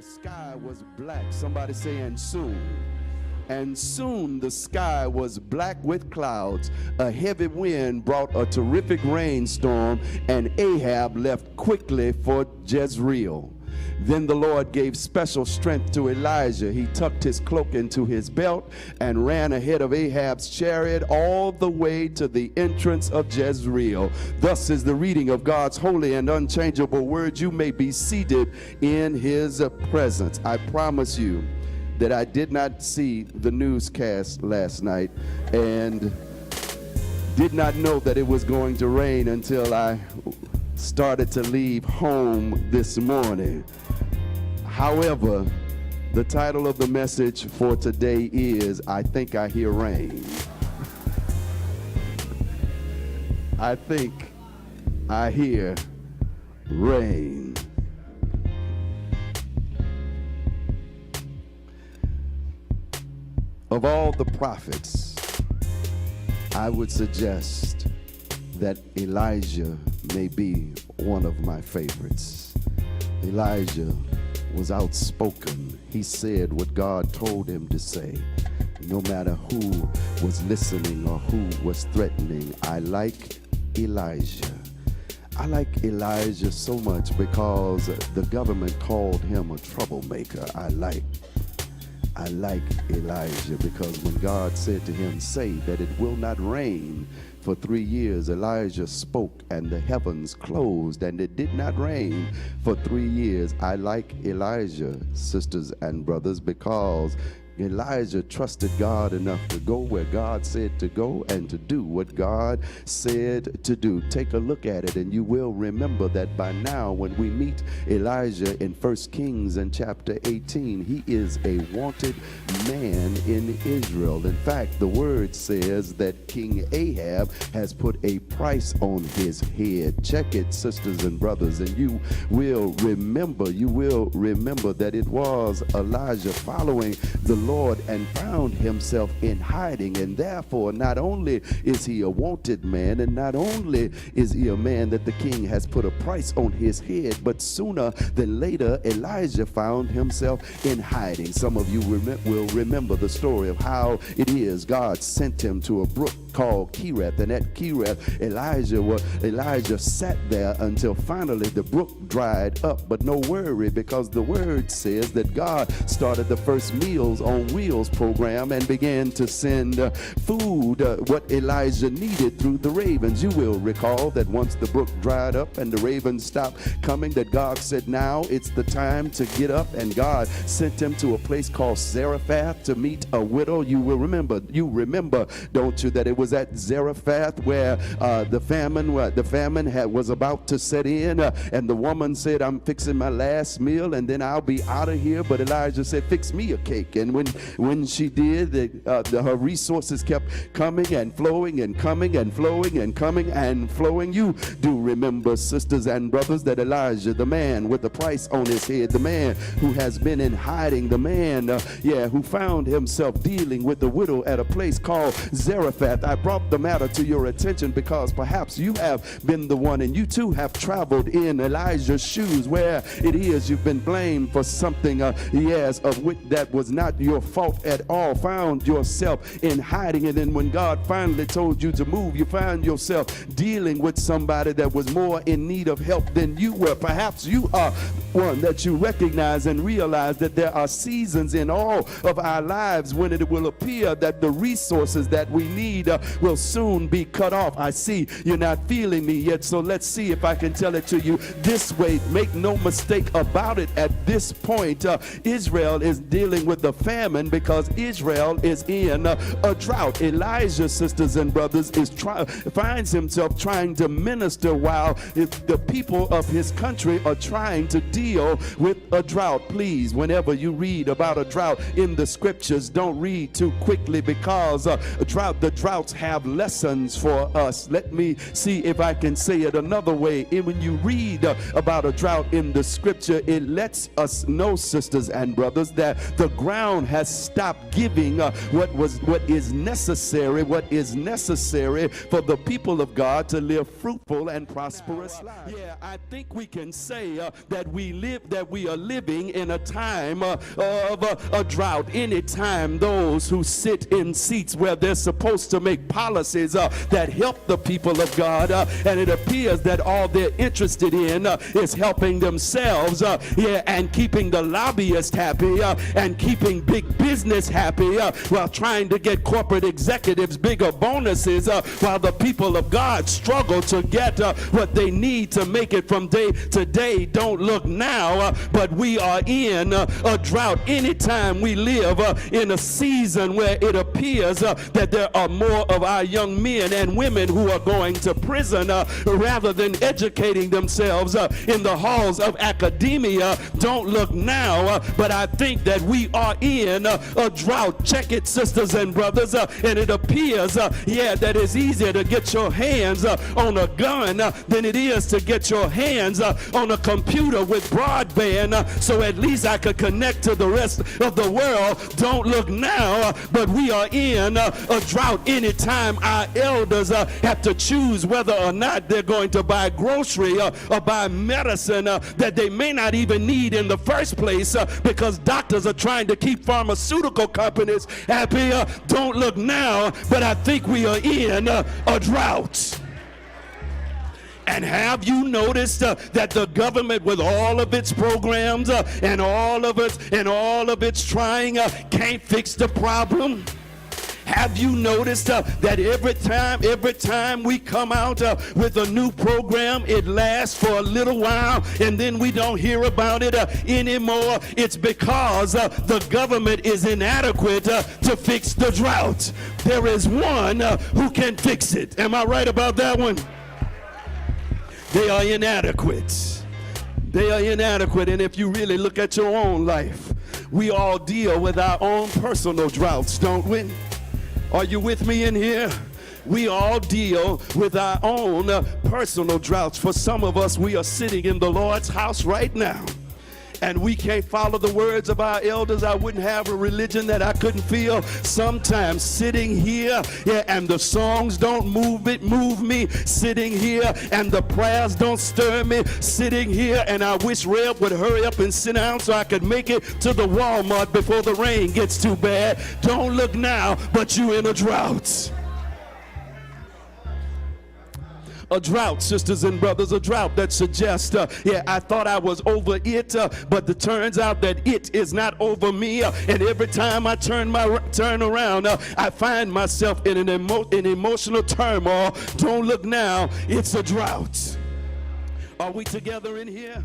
the sky was black. Somebody say, and soon. And soon the sky was black with clouds. A heavy wind brought a terrific rainstorm, and Ahab left quickly for Jezreel. Then the Lord gave special strength to Elijah. He tucked his cloak into his belt and ran ahead of Ahab's chariot all the way to the entrance of Jezreel. Thus is the reading of God's holy and unchangeable word. You may be seated in his presence. I promise you that I did not see the newscast last night and did not know that it was going to rain until I started to leave home this morning. However, the title of the message for today is, I Think I Hear Rain. I think I hear rain. Of all the prophets, I would suggest that Elijah may be one of my favorites. Elijah was outspoken. He said what God told him to say, no matter who was listening or who was threatening. I like Elijah. I like Elijah so much because the government called him a troublemaker. I like Elijah because when God said to him, say that it will not rain for 3 years, Elijah spoke and the heavens closed and it did not rain for 3 years. I like Elijah, sisters and brothers, because Elijah trusted God enough to go where God said to go and to do what God said to do. Take a look at it and you will remember that by now when we meet Elijah in 1 Kings and chapter 18, he is a wanted man in Israel. In fact, the word says that King Ahab has put a price on his head. Check it, sisters and brothers, and you will remember that it was Elijah following the Lord and found himself in hiding, and therefore not only is he a wanted man, and not only is he a man that the king has put a price on his head, but sooner than later Elijah found himself in hiding. Some of you will remember the story of how it is God sent him to a brook called Kerith, and at Kerith Elijah sat there until finally the brook dried up. But no worry, because the word says that God started the first Meals on Wheels program and began to send food, what Elijah needed, through the ravens. You will recall that once the brook dried up and the ravens stopped coming, that God said, now it's the time to get up, and God sent him to a place called Zarephath to meet a widow. You remember, don't you, that it was at Zarephath where the famine was about to set in, and the woman said, I'm fixing my last meal and then I'll be out of here. But Elijah said, fix me a cake. And when she did, her resources kept coming and flowing and coming and flowing and coming and flowing. You do remember, sisters and brothers, that Elijah, the man with the price on his head, the man who has been in hiding, the man who found himself dealing with the widow at a place called Zarephath. I brought the matter to your attention because perhaps you have been the one, and you too have traveled in Elijah's shoes, where it is you've been blamed for something of which that was not your fault at all, found yourself in hiding, and then when God finally told you to move, you found yourself dealing with somebody that was more in need of help than you were. Perhaps you are one that you recognize and realize that there are seasons in all of our lives when it will appear that the resources that we need will soon be cut off. I see you're not feeling me yet, so let's see if I can tell it to you this way. Make no mistake about it, at this point Israel is dealing with the famine because Israel is in a drought. Elijah, sisters and brothers, finds himself trying to minister while the people of his country are trying to deal with a drought. Please, whenever you read about a drought in the scriptures, don't read too quickly, because the droughts have lessons for us. Let me see if I can say it another way. When you read about a drought in the scripture, it lets us know, sisters and brothers, that the ground has stopped giving what is necessary for the people of God to live fruitful and prosperous lives. Yeah, I think we can say that we we are living in a time of a drought. Anytime those who sit in seats where they're supposed to make policies that help the people of God, and it appears that all they're interested in is helping themselves, and keeping the lobbyists happy, and keeping big business happy, while trying to get corporate executives bigger bonuses, while the people of God struggle to get what they need to make it from day to day. Don't look now, but we are in a drought. Anytime we live in a season where it appears that there are more of our young men and women who are going to prison rather than educating themselves in the halls of academia, don't look now, but I think that we are in a drought. Check it, sisters and brothers, and it appears that it's easier to get your hands on a gun than it is to get your hands on a computer with broadband, so at least I could connect to the rest of the world. Don't look now, but we are in a drought. Anytime our elders have to choose whether or not they're going to buy grocery or buy medicine that they may not even need in the first place, because doctors are trying to keep pharmaceutical companies happy. Don't look now, but I think we are in a drought. And have you noticed that the government, with all of its programs and all of its trying, can't fix the problem? Have you noticed that every time we come out with a new program, it lasts for a little while and then we don't hear about it anymore? It's because the government is inadequate to fix the drought. There is one who can fix it. Am I right about that one? They are inadequate. They are inadequate. And if you really look at your own life, we all deal with our own personal droughts, don't we? Are you with me in here? We all deal with our own personal droughts. For some of us, we are sitting in the Lord's house right now, and we can't follow the words of our elders. I wouldn't have a religion that I couldn't feel. Sometimes sitting here, and the songs don't move me. Sitting here, and the prayers don't stir me. Sitting here, and I wish Reb would hurry up and sit down so I could make it to the Walmart before the rain gets too bad. Don't look now, but you in a drought. A drought, sisters and brothers, a drought that suggests, I thought I was over it, but it turns out that it is not over me. And every time I turn around, I find myself in an emotional turmoil. Don't look now, it's a drought. Are we together in here?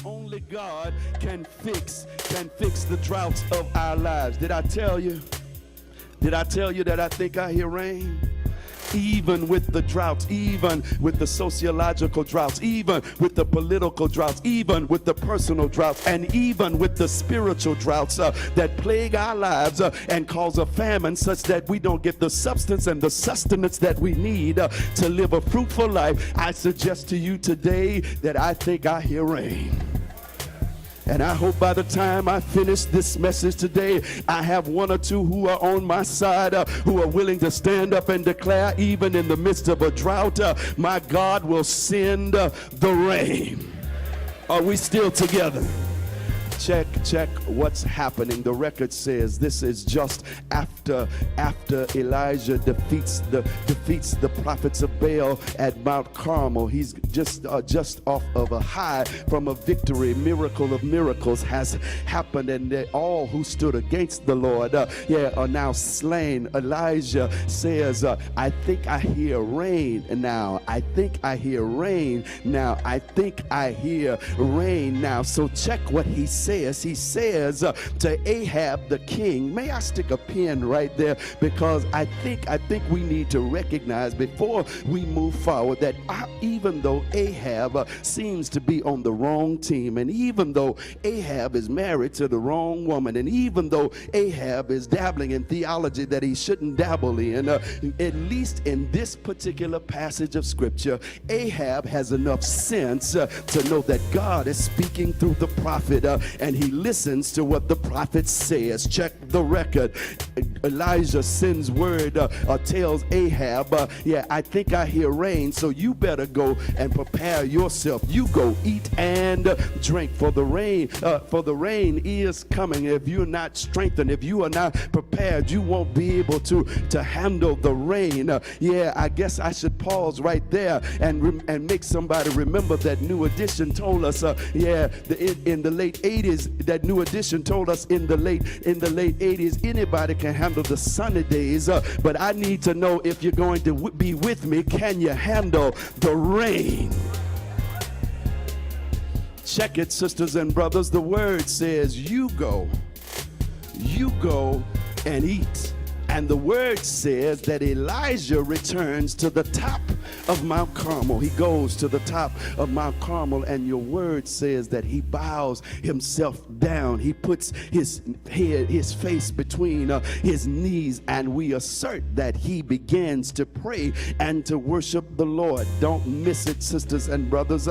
Only God can fix the droughts of our lives. Did I tell you that I think I hear rain? Even with the droughts, even with the sociological droughts, even with the political droughts, even with the personal droughts, and even with the spiritual droughts that plague our lives and cause a famine such that we don't get the substance and the sustenance that we need to live a fruitful life, I suggest to you today that I think I hear rain. And I hope by the time I finish this message today, I have one or two who are on my side, who are willing to stand up and declare, even in the midst of a drought, my God will send the rain. Are we still together? Check what's happening. The record says this is just after Elijah defeats the prophets of Baal at Mount Carmel. He's just off of a high from a victory. Miracle of miracles has happened, and all who stood against the Lord are now slain. Elijah says, I think I hear rain now. I think I hear rain now. I think I hear rain now. So check what he says. He says to Ahab the king, may I stick a pin right there, because I think we need to recognize before we move forward that even though Ahab seems to be on the wrong team, and even though Ahab is married to the wrong woman, and even though Ahab is dabbling in theology that he shouldn't dabble in, at least in this particular passage of scripture, Ahab has enough sense to know that God is speaking through the prophet, and he listens to what the prophet says. Check the record. Elijah sends word tells Ahab, yeah, I think I hear rain, so you better go and prepare yourself. You go eat and drink, for the rain is coming. If you're not strengthened, if you are not prepared, you won't be able to handle the rain. Yeah, I guess I should pause right there and make somebody remember that New Edition told us, in the late 80s, that New Edition told us in the late 80s, anybody can handle the sunny days, but I need to know, if you're going to be with me, can you handle the rain? Check it, sisters and brothers. The word says, you go and eat. And the word says that Elijah returns to the top of Mount Carmel. He goes to the top of Mount Carmel, and your word says that he bows himself down. He puts his head, his face between his knees, and we assert that he begins to pray and to worship the Lord. Don't miss it, sisters and brothers.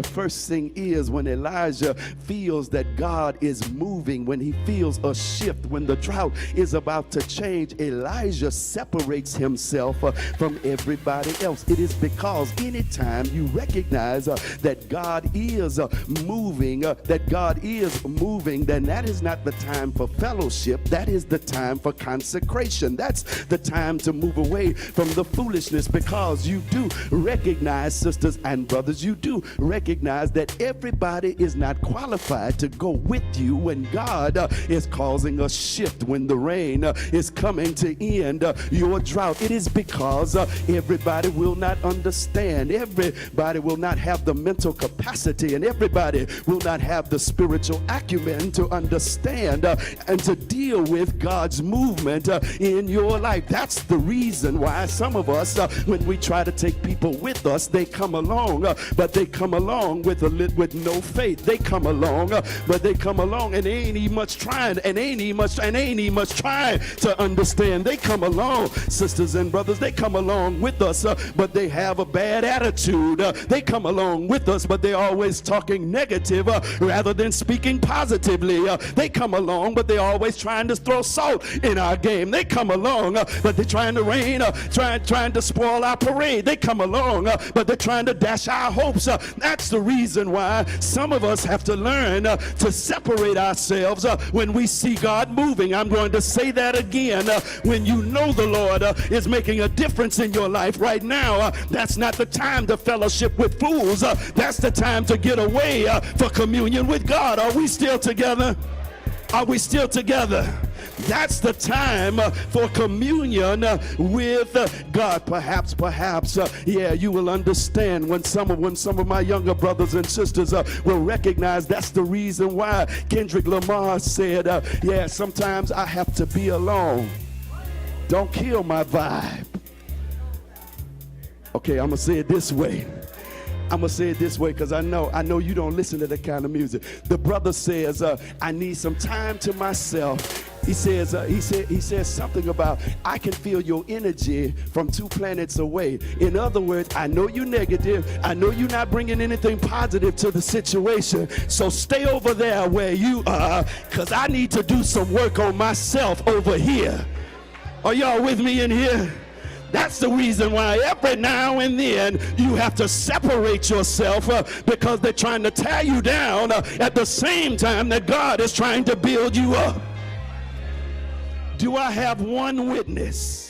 First thing is, when Elijah feels that God is moving, when he feels a shift, when the drought is about to change, Elijah separates himself from everybody else. It is because anytime you recognize that God is moving, then that is not the time for fellowship. That is the time for consecration. That's the time to move away from the foolishness, because you do recognize, sisters and brothers, you do recognize that everybody is not qualified to go with you when God is causing a shift, when the rain is coming to end your drought. It is because everybody will not understand. Everybody will not have the mental capacity, and everybody will not have the spiritual acumen to understand and to deal with God's movement in your life. That's the reason why some of us, when we try to take people with us, they come along, but they come along with no faith. They come along, but they come along and they ain't even much trying, and ain't even much trying to understand. They come along, sisters and brothers, they come along with us, but they have a bad attitude. They come along with us, but they're always talking negative rather than speaking positively. They come along, but they're always trying to throw salt in our game. They come along, but they're trying to rain, trying to spoil our parade. They come along, but they're trying to dash our hopes. That's the reason why some of us have to learn to separate ourselves when we see God moving. I'm going to say that again. When you know the Lord is making a difference in your life right now, that's not the time to fellowship with fools. That's the time to get away for communion with God. Are we still together? Are we still together? That's the time for communion with God. Perhaps, you will understand when some of my younger brothers and sisters will recognize that's the reason why Kendrick Lamar said, sometimes I have to be alone. Don't kill my vibe. Okay, I'm going to say it this way. Because I know you don't listen to that kind of music. The brother says, I need some time to myself. He says something about, I can feel your energy from 2 planets away. In other words, I know you're negative. I know you're not bringing anything positive to the situation. So stay over there where you are, because I need to do some work on myself over here. Are y'all with me in here? That's the reason why every now and then you have to separate yourself because they're trying to tear you down at the same time that God is trying to build you up. Do I have one witness?